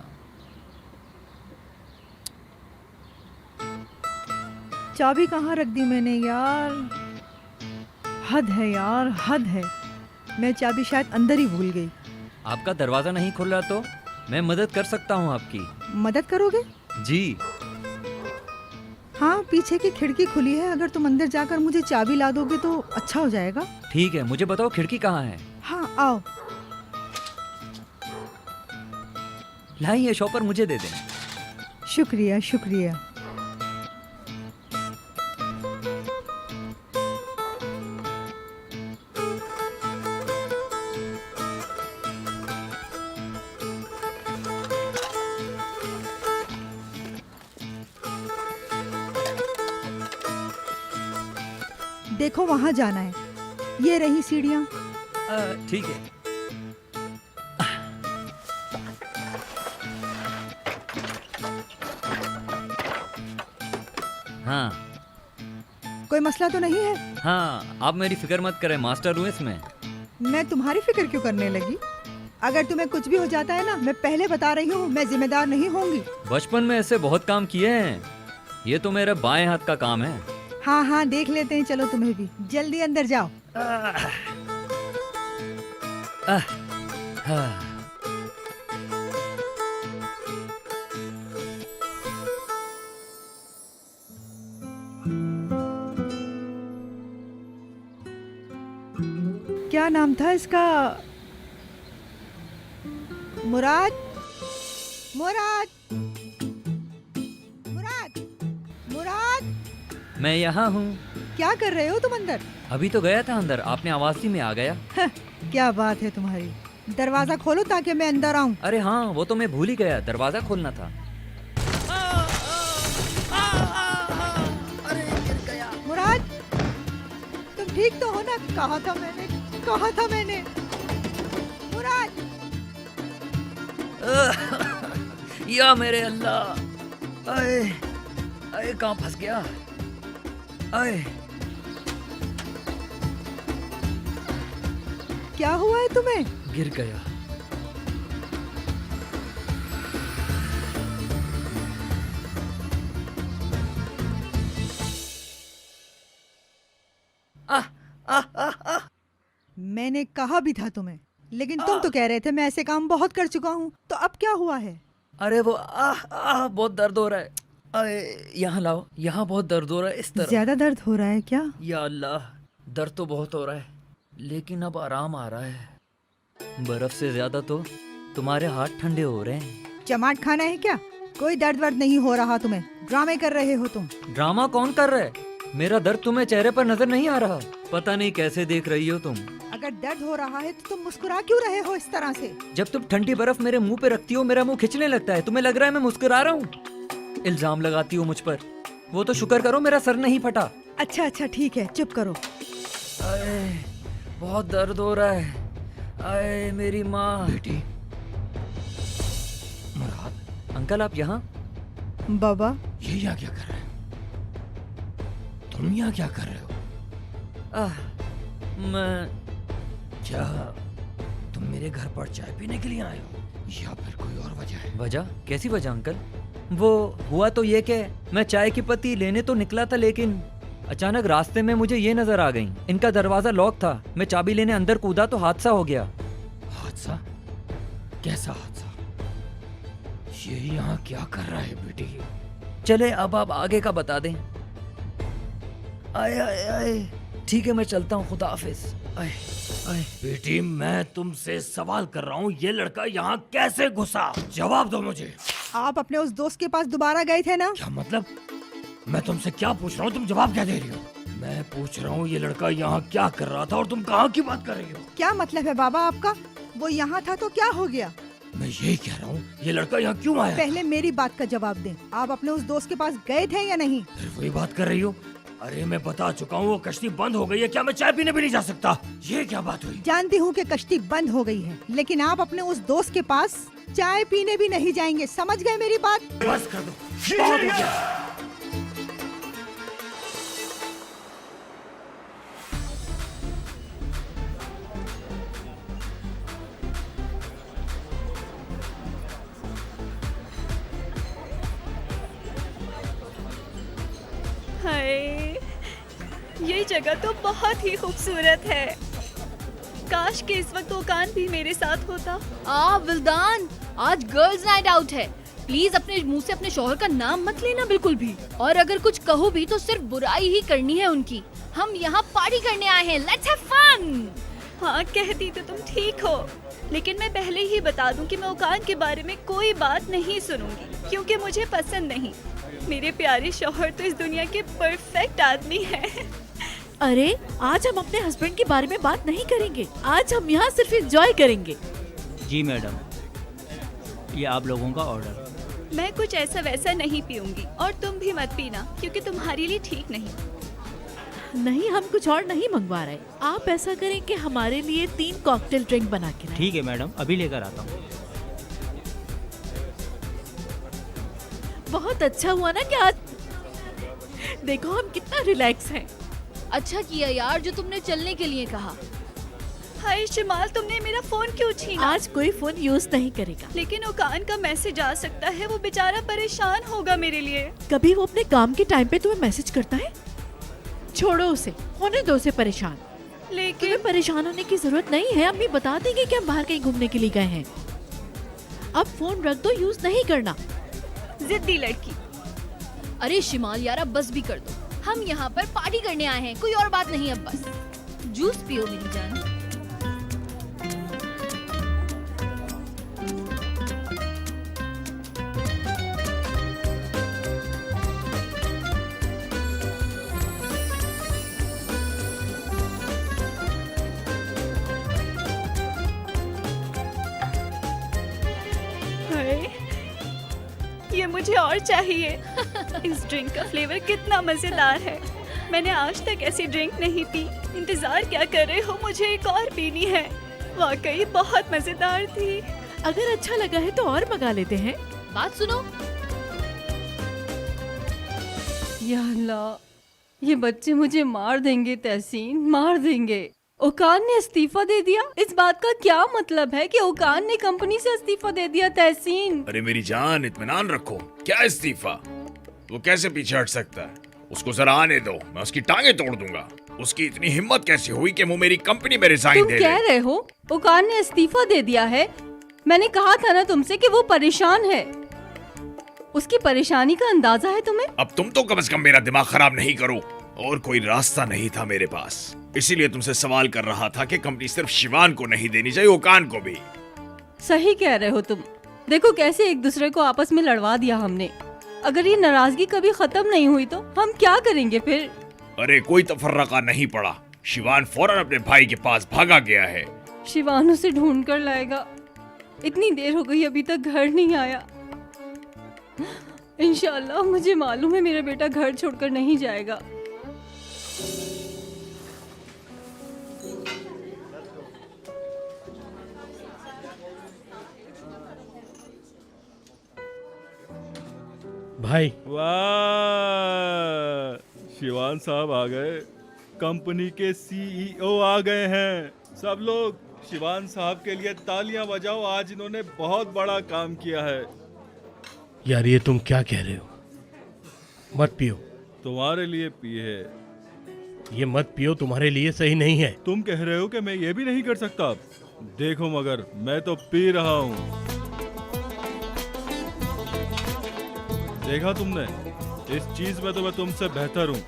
चाबी कहाँ रख दी मैंने यार? हद है यार, हद है। मैं चाबी शायद अंदर ही भूल गई। आपका दरवाजा नहीं खुल रहा तो मैं मदद कर सकता हूँ आपकी। मदद करोगे? जी। हाँ, पीछे की खिड़की खुली है, अगर तुम अंदर जाकर मुझे चाबी ला दोगे तो अच्छा हो जाएगा। ठीक है, मुझे बताओ खिड़की कहाँ है? हाँ, आओ। लाइए, शॉपर मुझे दे दें। शुक्रिया शुक्रिया। देखो वहां जाना है, ये रही सीढ़ियां। ठीक है। हाँ। कोई मसला तो नहीं है? हाँ, आप मेरी फिक्र मत करें, मास्टर हूँ इसमें। मैं तुम्हारी फिक्र क्यों करने लगी? अगर तुम्हें कुछ भी हो जाता है ना, मैं पहले बता रही हूँ, मैं जिम्मेदार नहीं होंगी। बचपन में ऐसे बहुत काम किए हैं, ये तो मेरे बाएं हाथ का काम है। हाँ हाँ देख लेते हैं, चलो तुम्हें भी जल्दी अंदर जाओ। हाँ। क्या नाम था इसका? मुराद, मुराद, मुराद, मुराद। मैं यहाँ हूँ। क्या कर रहे हो तुम अंदर? अभी तो गया था अंदर, आपने आवाज दी मैं आ गया। क्या बात है तुम्हारी। दरवाजा खोलो ताकि मैं अंदर आऊं। अरे हाँ, वो तो मैं भूल ही गया, दरवाजा खोलना था। मुराद, तुम ठीक तो हो ना? कहा था मैंने, कहा था मैंने। मुराद, या मेरे अल्लाह, आए आए कहाँ फंस गया। आए क्या हुआ है तुम्हें? गिर गया। मैंने कहा भी था तुम्हें, लेकिन तुम तो कह रहे थे मैं ऐसे काम बहुत कर चुका हूँ। तो अब क्या हुआ है? अरे वो बहुत दर्द हो रहा है। अरे यहाँ लाओ, यहाँ बहुत दर्द हो रहा है। इस तरह ज्यादा दर्द हो रहा है क्या? या अल्लाह, दर्द तो बहुत हो रहा है, लेकिन अब आराम आ रहा है। बर्फ से ज्यादा तो तुम्हारे हाथ ठंडे हो रहे हैं। चमाट खाना है क्या? कोई दर्द वर्द नहीं हो रहा तुम्हें, ड्रामे कर रहे हो तुम। ड्रामा कौन कर रहा है? मेरा दर्द तुम्हें चेहरे पर नजर नहीं आ रहा? पता नहीं कैसे देख रही हो तुम। अगर दर्द हो रहा है तो तुम मुस्कुरा क्यों रहे हो इस तरह से? जब तुम ठंडी बर्फ मेरे मुंह पे रखती हो, मेरा मुंह खिंचने लगता है। तुम्हें लग रहा है मैं मुस्कुरा रहा हूँ? इल्जाम लगाती हो मुझ पर। वो तो शुक्र करो मेरा सर नहीं फटा। अच्छा अच्छा ठीक है, चुप करो। आए, बहुत दर्द हो रहा है। आए मेरी माँ। बेटी मुराद, अंकल आप यहाँ? बाबा, ये यहाँ क्या कर रहे हो? तुम यहाँ क्या कर रहे हो? मैं क्या तुम मेरे घर पर चाय पीने के लिए आए हो या फिर कोई और वजह है? वजह? कैसी वजह अंकल? वो हुआ तो ये कि मैं चाय की पत्ती लेने तो निकला था, लेकिन अचानक रास्ते में मुझे ये नजर आ गई, इनका दरवाजा लॉक था। मैं चाबी लेने अंदर कूदा तो हादसा हो गया। हादसा? कैसा हादसा? ये यहाँ क्या कर रहा है बेटी? चले अब आप आगे का बता दें। आए आए आए, ठीक है मैं चलता हूँ, खुदा हाफिज। आए आए। बेटी मैं तुमसे सवाल कर रहा हूँ, ये लड़का यहाँ कैसे घुसा? जवाब दो मुझे। आप अपने उस दोस्त के पास दोबारा गए थे ना? क्या मतलब? मैं तुमसे क्या पूछ रहा हूँ, तुम जवाब क्या दे रही हो? मैं पूछ रहा हूँ ये लड़का यहाँ क्या कर रहा था और तुम कहाँ की बात कर रही हो? क्या मतलब है बाबा आपका? वो यहाँ था तो क्या हो गया? मैं यही कह रहा हूँ, ये लड़का यहाँ क्यों आया? पहले मेरी बात का जवाब दें। आप अपने उस दोस्त के पास गए थे या नहीं? फिर वही बात कर रही हो? अरे मैं बता चुका हूँ वो कश्ती बंद हो गई है, क्या मैं चाय पीने भी नहीं जा सकता? ये क्या बात हुई? जानती हूँ कि कश्ती बंद हो गई है, लेकिन आप अपने उस दोस्त के पास चाय पीने भी नहीं जाएंगे, समझ गए मेरी बात? बस कर दो, बहुत हो गया। हाय, ये जगह तो बहुत ही खूबसूरत है। काश कि इस वक्त ओकान भी मेरे साथ होता। विल्दान, आज गर्ल्स नाइट आउट है। प्लीज अपने मुंह से अपने शौहर का नाम मत लेना बिल्कुल भी। और अगर कुछ कहो भी तो सिर्फ बुराई ही करनी है उनकी। हम यहाँ पार्टी करने आए हैं, लेट्स हैव फन। हाँ कहती तो तुम ठीक हो, लेकिन मैं पहले ही बता दूं कि मैं ओकान के बारे में कोई बात नहीं सुनूंगी, क्योंकि मुझे पसंद नहीं। मेरे प्यारे शौहर तो इस दुनिया के परफेक्ट आदमी हैं। अरे आज हम अपने हस्बैंड के बारे में बात नहीं करेंगे, आज हम यहाँ सिर्फ एंजॉय करेंगे। जी मैडम, ये आप लोगों का ऑर्डर। मैं कुछ ऐसा वैसा नहीं पीऊंगी, और तुम भी मत पीना क्योंकि तुम्हारे लिए ठीक नहीं। नहीं, हम कुछ और नहीं मंगवा रहे। आप ऐसा करें कि हमारे लिए 3 कॉकटेल ड्रिंक बना के लाएं। ठीक है मैडम, अभी लेकर आता हूँ। बहुत अच्छा हुआ ना कि आज देखो हम कितना रिलैक्स हैं। अच्छा किया यार जो तुमने चलने के लिए कहा। हाय शिमाल, तुमने मेरा फोन क्यों छीना? आज कोई फोन यूज नहीं करेगा। लेकिन ओकान का मैसेज आ सकता है, वो बेचारा परेशान होगा मेरे लिए। कभी वो अपने काम के टाइम पे तुम्हें मैसेज करता है? छोड़ो उसे, होने दो उसे परेशान। लेकिन तुम्हें परेशान होने की जरूरत नहीं है। अम्मी बता देंगे कि हम बाहर कहीं घूमने के लिए गए हैं। अब फोन रख दो, यूज नहीं करना। जिद्दी लड़की। अरे शिमाल यार, अब बस भी कर दो। हम यहाँ पर पार्टी करने आए हैं, कोई और बात नहीं। अब बस जूस पियो मेरी जान। हाय, ये मुझे और चाहिए। इस ड्रिंक का फ्लेवर कितना मजेदार है। मैंने आज तक ऐसी ड्रिंक नहीं पी। इंतजार क्या कर रहे हो? मुझे एक और पीनी है। वाकई बहुत मजेदार थी। अगर अच्छा लगा है तो और मंगा लेते हैं। बात सुनो, या अल्लाह, ये बच्चे मुझे मार देंगे तहसीन, मार देंगे। ओकान ने इस्तीफा दे दिया। इस बात का क्या मतलब है कि ओकान ने कंपनी से इस्तीफा दे दिया तहसीन? अरे मेरी जान, इत्मीनान रखो। क्या इस्तीफा? वो कैसे पीछे हट सकता है? उसको जरा आने दो, मैं उसकी टांगे तोड़ दूंगा। उसकी इतनी हिम्मत कैसे हुई कि वो मेरी कंपनी में रिजाइन तुम दे कह दे? रहे हो ओकान ने इस्तीफा दे दिया है? मैंने कहा था ना तुमसे कि वो परेशान है। उसकी परेशानी का अंदाजा है तुम्हें? अब तुम तो कम से कम मेरा दिमाग खराब नहीं करो। और कोई रास्ता नहीं था मेरे पास, इसीलिए तुमसे सवाल कर रहा था कि कंपनी सिर्फ शिवान को नहीं देनी चाहिए, ओकान को भी। सही कह रहे हो तुम। देखो कैसे एक दूसरे को आपस में लड़वा दिया हमने। अगर ये नाराजगी कभी खत्म नहीं हुई तो हम क्या करेंगे फिर? अरे कोई तफर्रका नहीं पड़ा। शिवान फौरन अपने भाई के पास भागा गया है। शिवान उसे ढूंढ कर लाएगा। इतनी देर हो गई अभी तक घर नहीं आया। इंशाल्लाह, मुझे मालूम है मेरा बेटा घर छोड़कर नहीं जाएगा। भाई वाह, शिवान साहब आ गए। कंपनी के सीईओ आ गए हैं। सब लोग शिवान साहब के लिए तालियां बजाओ। आज इन्होंने बहुत बड़ा काम किया है। यार, ये तुम क्या कह रहे हो? मत पियो। तुम्हारे लिए पिए। ये मत पियो, तुम्हारे लिए सही नहीं है। तुम कह रहे हो कि मैं ये भी नहीं कर सकता? देखो मगर मैं तो पी रहा हूँ। देखा तुमने? इस चीज में तो मैं तुमसे बेहतर हूँ।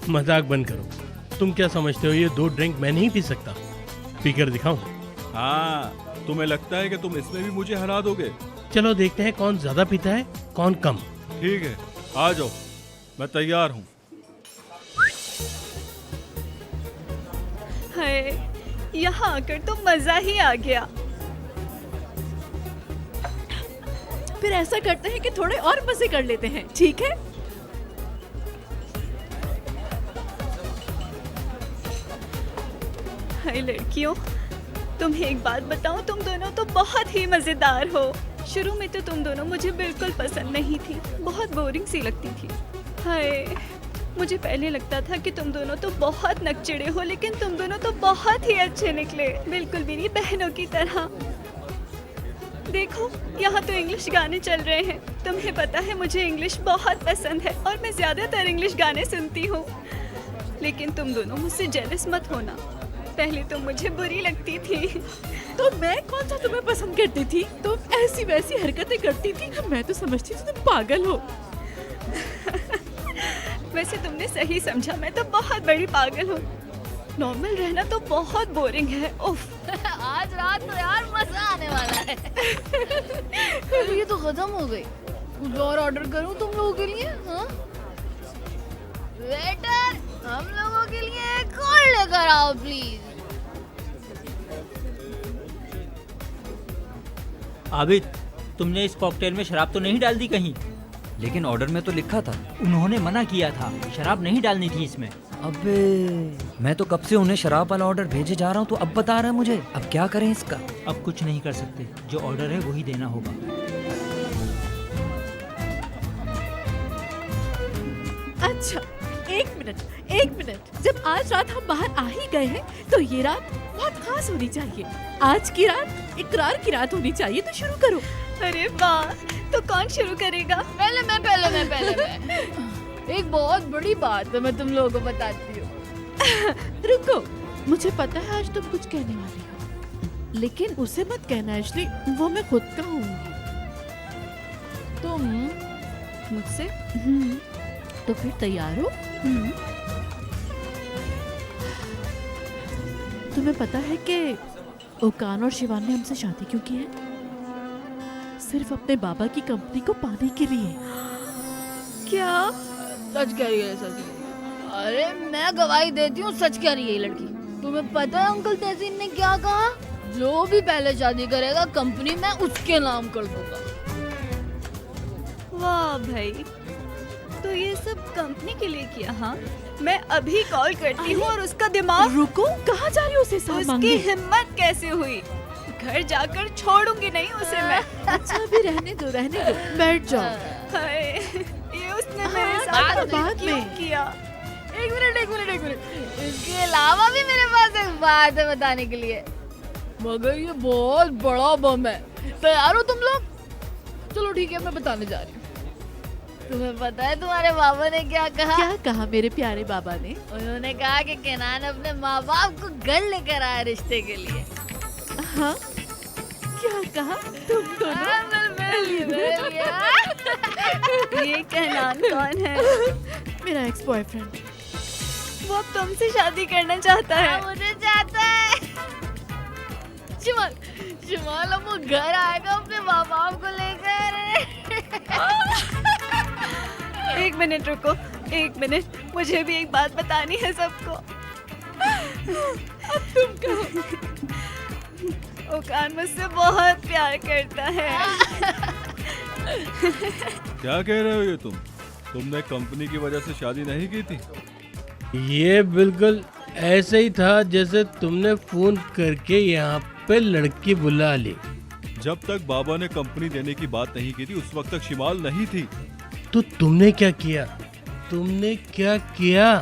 मजाक बंद करो। तुम क्या समझते हो ये 2 ड्रिंक मैं नहीं पी सकता? पीकर दिखाऊं? हाँ, तुम्हें लगता है कि तुम इसमें भी मुझे हरा दोगे? चलो देखते हैं कौन ज्यादा पीता है, कौन कम। ठीक है, आ जाओ, मैं तैयार हूँ। हाय, यहाँ आकर तो मजा ही आ गया। फिर ऐसा करते हैं कि थोड़े और मजे कर लेते हैं, ठीक है? हाय लड़कियों, तुम्हें एक बात बताऊं, तुम दोनों तो बहुत ही मजेदार हो। शुरू में तो तुम दोनों मुझे बिल्कुल पसंद नहीं थी, बहुत बोरिंग सी लगती थी। हाय, मुझे पहले लगता था कि तुम दोनों तो बहुत नकचिड़े हो, लेकिन तुम दोनों तो बहुत ही अच्छे निकले, बिल्कुल मेरी बहनों की तरह। देखो, यहाँ तो इंग्लिश गाने चल रहे हैं। तुम्हें पता है मुझे इंग्लिश बहुत पसंद है और मैं ज्यादातर इंग्लिश गाने सुनती हूँ। लेकिन तुम दोनों मुझसे जेलस मत होना। पहले तुम मुझे बुरी लगती थी। तो मैं कौन सा तुम्हें पसंद करती थी? तुम ऐसी वैसी हरकतें करती थी, मैं तो समझती थी तुम पागल हो। वैसे तुमने सही समझा, मैं तो बहुत बड़ी पागल हूँ। नॉर्मल रहना तो बहुत बोरिंग है। उफ। आज रात तो यार मजा आने वाला है। ये तो खत्म हो गई। कुछ और ऑर्डर करूं तुम लोगों के लिए? हाँ? वेटर, हम लोगों के लिए एक और लेकर आओ प्लीज। आबिद, तुमने इस कॉकटेल में शराब तो नहीं डाल दी कहीं? लेकिन ऑर्डर में तो लिखा था। उन्होंने मना किया था, शराब नहीं डालनी थी इसमें। अबे, मैं तो कब से उन्हें शराब वाला ऑर्डर भेजे जा रहा हूँ, तो अब बता रहे हैं मुझे। अब क्या करें इसका? अब कुछ नहीं कर सकते, जो ऑर्डर है वही देना होगा। अच्छा, एक मिनट, जब आज रात हम बाहर आ ही गए हैं तो ये रात बहुत खास होनी चाहिए। आज की रात इकरार की रात होनी चाहिए, तो शुरू करो। अरे वाह, तो कौन शुरू करेगा? पहले मैं एक बहुत बड़ी बात है, मैं तुम लोगों को बताती हूँ। रुको, मुझे पता है आज तुम कुछ कहने वाली हो, लेकिन उसे मत कहना एशली, वो मैं खुद कहूँगी। तुम मुझसे? तो फिर तैयार हो? तुम्हें पता है कि ओकान और शिवान ने हमसे शादी क्यों की है? सिर्फ अपने बाबा की कंपनी को पाने के लिए। क्या? सच कह रही है, सच कह रही है। अरे मैं गवाही देती हूँ, सच कह रही है ये लड़की। तुम्हें पता है अंकल तहसीन ने क्या कहा? जो भी पहले शादी करेगा कंपनी मैं उसके नाम कर दूंगा। वाह भाई, तो ये सब कंपनी के लिए किया? हाँ, मैं अभी कॉल करती हूँ और उसका दिमाग। रुको, कहाँ जा रही हो उसे साथ उसकी मांगने? हिम्मत कैसे हुई? घर जाकर छोड़ूंगी नहीं उसे मैं। अच्छा अभी रहने दो, बैठ जाओ। हाय, ये उसने मेरे हाँ, साथ बाद क्यों में। किया? एक मिनट। इसके अलावा भी मेरे पास एक बात है बताने के लिए, मगर ये बहुत बड़ा बम है। तैयार हो तुम लोग? चलो ठीक है, मैं बताने जा रही हूँ। तुम्हें पता है तुम्हारे बाबा ने क्या कहा? क्या कहा मेरे प्यारे बाबा ने? उन्होंने कहा कि केनान अपने माँ बाप को घर लेकर आया रिश्ते के लिए। हाँ, क्या कहा? तुम दोनों? हाँ, मेरे लिए। ये कहनान कौन है? मेरा एक्स बॉयफ्रेंड। वो अब तुमसे शादी करना चाहता है। हाँ, मुझे चाहता है। शिमाल अब वो घर आएगा अपने माँ बाप को लेकर। एक मिनट रुको, एक मिनट, मुझे भी एक बात बतानी है सबको। अब तुम कहो। ओकान मुझसे बहुत प्यार करता है। क्या कह रहे हो ये तुमने कंपनी की वजह से शादी नहीं की थी? ये बिल्कुल ऐसे ही था जैसे तुमने फोन करके यहाँ पे लड़की बुला ली। जब तक बाबा ने कंपनी देने की बात नहीं की थी उस वक्त तक शिमाल नहीं थी। तो तुमने क्या किया?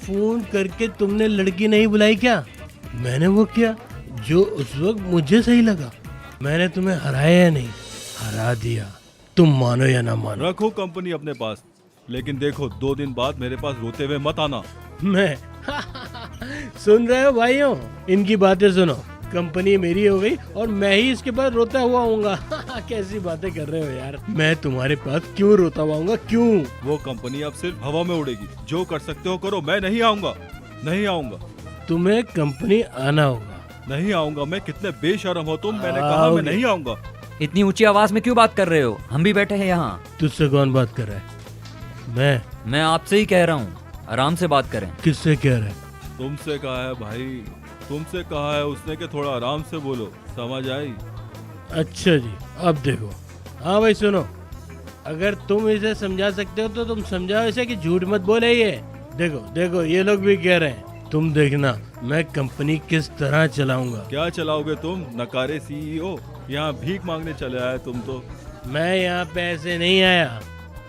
फोन करके तुमने लड़की नहीं बुलाई क्या? मैंने वो किया जो उस वक्त मुझे सही लगा। मैंने तुम्हें हराया या नहीं? हरा दिया। तुम मानो या ना मानो। रखो कंपनी अपने पास, लेकिन देखो 2 दिन बाद मेरे पास रोते हुए मत आना। मैं सुन रहे हो भाइयों, इनकी बातें सुनो। कंपनी मेरी हो गई और मैं ही इसके पास रोता हुआ आऊंगा। कैसी बातें कर रहे हो यार? मैं तुम्हारे पास क्यों रोता हुआ आऊंगा? क्यों? वो कंपनी अब सिर्फ हवा में उड़ेगी। जो कर सकते हो करो, मैं नहीं आऊंगा। तुम्हें कंपनी आना होगा। नहीं आऊंगा मैं। कितने बेशर्म हो तुम। मैंने कहा मैं नहीं आऊंगा। इतनी ऊंची आवाज में क्यों बात कर रहे हो? हम भी बैठे हैं यहाँ। तुझसे कौन बात कर रहा है? मैं आपसे ही कह रहा हूँ, आराम से बात करें। किससे कह रहा है? तुमसे कहा है भाई, तुमसे कहा है उसने कि थोड़ा आराम से बोलो। समझ आई? अच्छा जी, अब देखो। हाँ भाई सुनो, अगर तुम इसे समझा सकते हो तो तुम समझाओ इसे कि झूठ मत बोले। ये देखो ये लोग भी कह रहे हैं। तुम देखना मैं कंपनी किस तरह चलाऊंगा। क्या चलाओगे तुम? नकारे सीईओ। यहाँ भीख मांगने चले आए तुम तो। मैं यहाँ पे ऐसे नहीं आया,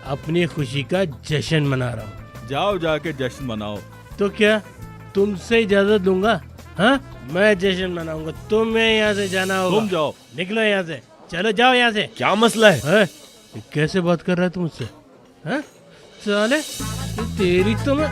अपनी खुशी का जश्न मना रहा हूँ। जाओ जाके जश्न मनाओ। तो क्या तुमसे इजाजत दूंगा? हाँ, मैं जश्न मनाऊंगा। तुम्हें यहाँ से जाना होगा। तुम जाओ। निकलो यहाँ से, चलो जाओ यहाँ से। क्या मसला है? है? कैसे बात कर रहा है तू मुझसे? हाँ? साले तेरी तो मैं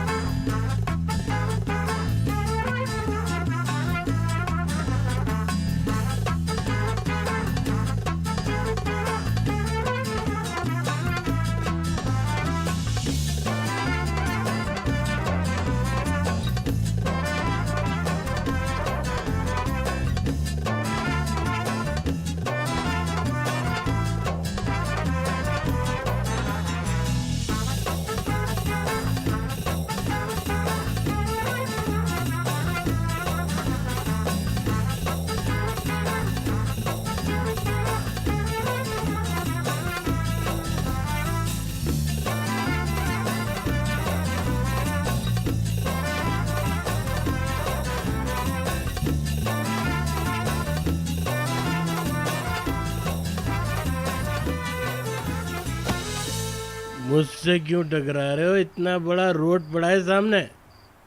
मुझसे क्यों टकरा रहे हो? इतना बड़ा रोड पड़ा है सामने।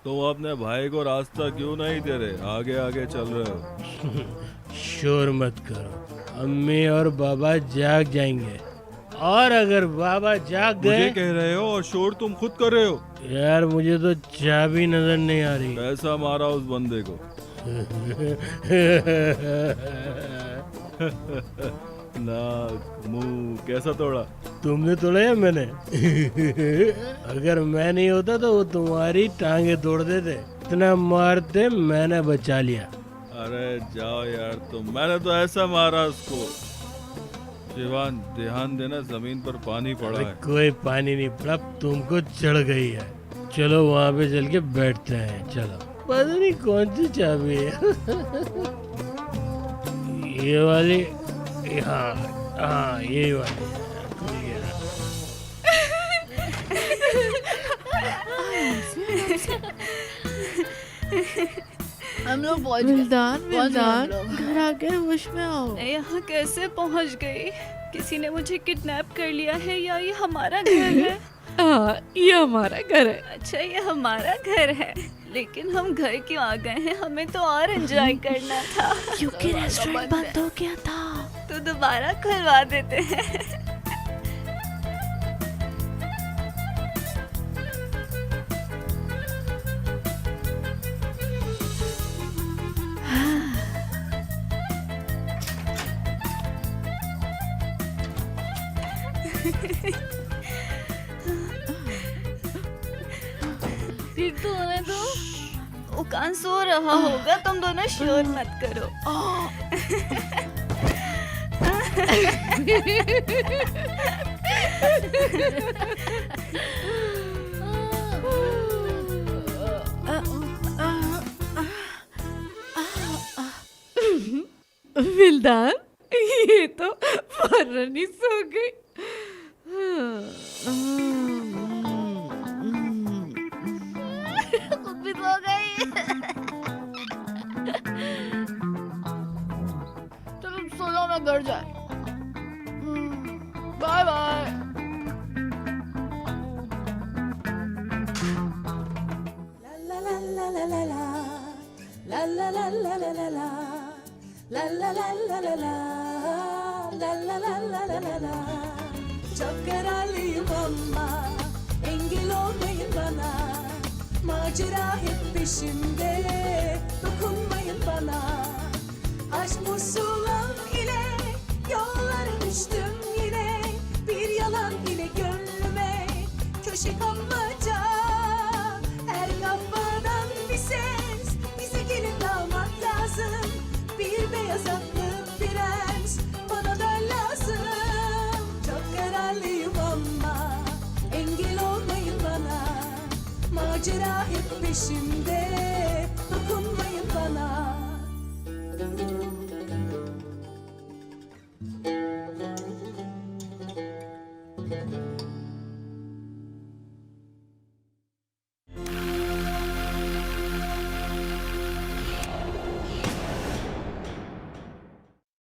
तो अपने भाई को रास्ता क्यों नहीं दे रहे? आगे आगे चल रहे हो। शोर मत करो, अम्मी और बाबा जाग जाएंगे। और अगर बाबा जाग मुझे गए, कह रहे हो और शोर तुम खुद कर रहे हो। यार मुझे तो चाबी नजर नहीं आ रही। पैसा मारा उस बंदे को। नाक मुंह कैसा तोड़ा? तुमने तोड़ा या मैंने? अगर मैं नहीं होता तो वो तुम्हारी टांगे तोड़ देते। इतना मारते, मैंने बचा लिया। अरे जाओ यार तुम, मैंने तो ऐसा मारा उसको। शिवान ध्यान देना, जमीन पर पानी पड़ा अरे है। कोई पानी नहीं पड़ा, तुमको चढ़ गई है। चलो वहाँ पे चल के बैठते हैं। चलो, पता नहीं कौन सी चाबी है। ये वाली, हाँ हाँ ये वाली। खुल गया। हम लोग पहुंच विल्दान, विल्दान, हम लोग। घर आ गए, होश में आओ। मैं यहाँ कैसे पहुँच गई? किसी ने मुझे किडनैप कर लिया है या ये हमारा घर है? हाँ, ये हमारा घर है। अच्छा, ये हमारा घर है, लेकिन हम घर क्यों आ गए हैं? हमें तो और एंजॉय करना था। क्योंकि रेस्टोरेंट बंद हो गया था। तो दोबारा खुलवा देते हैं। फिर तो उन्हें तो उकान सो रहा होगा, तुम दोनों शोर मत करो। विल्दान, ये तो फौरन ही सो गई। खुद भी सो गई। चलो सो जाओ, मैं घर जाए। Bye bye. Çok kararlıyım ama engel olmayın bana. Macera hep peşimde, dokunmayın bana. Aşk musulam ile yollara düştüm yine. Bir yalan ile gönlüme köşe kapmaca. Her kafadan bir ses, bize gelin almak lazım. Bir beyaz atlı prens bana da lazım. Çok kararlıyım ama engel olmayın bana. Macera hep peşimde.